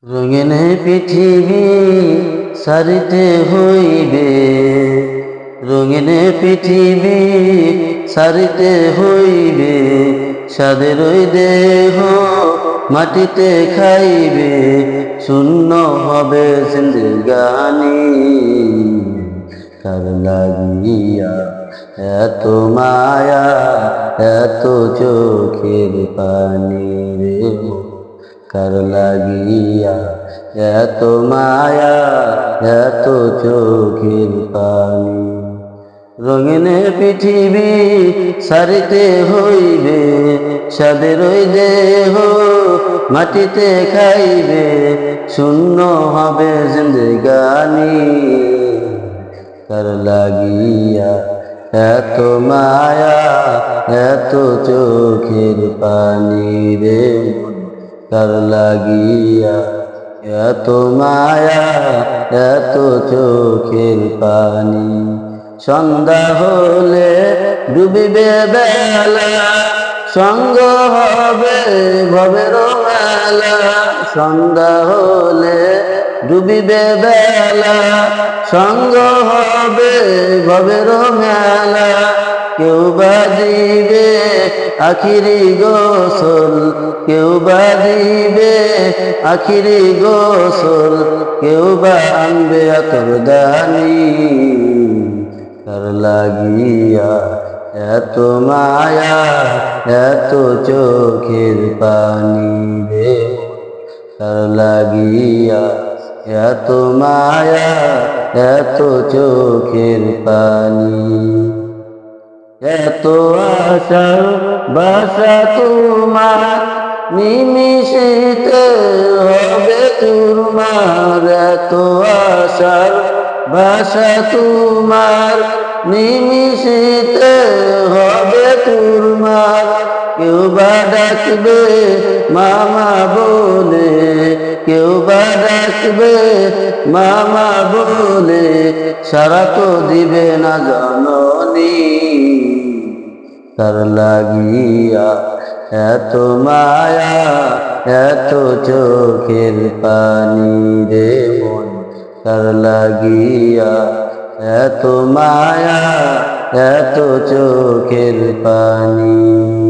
রঙিন পৃথিবী সারিতে হইবে, রঙিন পৃথিবী সারিতে হইবে, সাদের ওই দেহ মাটিতে খাইবে, শূন্য হবে জিন্দেগানি। কার লাগিয়া এত মায়া, এত চোখের পানি রে, কার লাগিয়া এত মায়া, এত চোখের পানি। রঙিন পৃথিবী সারিতে হইবে, সাদের ওই দেহ মাটিতে খাইবে, শূন্য হবে জিন্দেগানি। কার লাগিয়া এত মায়া, এত চোখের পানি রে, কার লাগিয়া এত মায়া, এত চোখের পানি। সন্ধ্যা হলে ডুবিবে বেলা, সঙ্গ হবে ভবের মেলা। সন্ধ্যা হলে ডুবিবে বেলা, সঙ্গ হবে ভবের মেলা। কেউ বা দিবে আখিরি গোসল, কেউ বা দিবে আখিরি গোসল, কেউ বা আনবে আতর দানি। কার লাগিয়া এত মায়া, এত চোখের পানি রে, কার লাগিয়া এত মায়া, এত চোখের পানি। এত আশার বাসা তোমার, নিমিষিতে হবে চুরমার। এত আশার বাসা তোমার, নিমিষিতে হবে চুরমার। কেউ বা ডাকবে মামা বলে, কেউ বা ডাকবে মামা বলে, সারা তো দিবে না জননী। কার লাগিয়া এত মায়া, এত চোখের পানি রে মন, কার লাগিয়া এত মায়া, এত চোখের পানি।